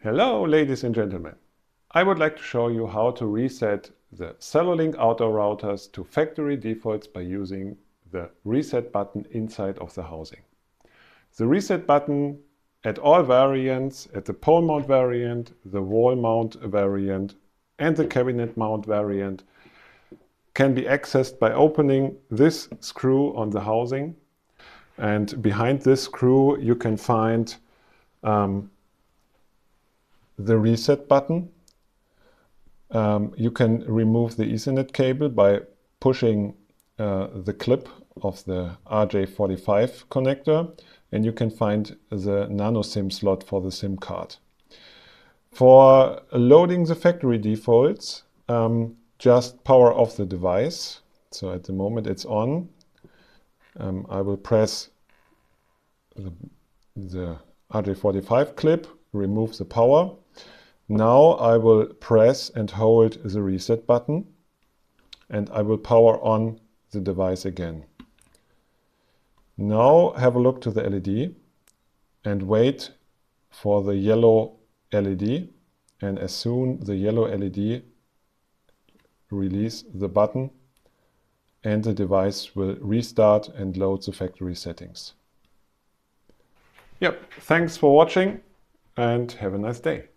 Hello, ladies and gentlemen. I would like to show you how to reset the CELLULINK outdoor routers to factory defaults by using the reset button inside of the housing. The reset button at all variants, at the pole mount variant, the wall mount variant, and the cabinet mount variant, can be accessed by opening this screw on the housing. And behind this screw you can find the reset button. You can remove the Ethernet cable by pushing the clip of the RJ45 connector, and you can find the nano SIM slot for the SIM card. For loading the factory defaults, just power off the device. So at the moment it's on. I will press the RJ45 clip, remove the power. Now I will press and hold the reset button, and I will power on the device again. Now have a look to the LED and wait for the yellow LED, and as soon the yellow LED release the button and the device will restart and load the factory settings. Yep, thanks for watching and have a nice day.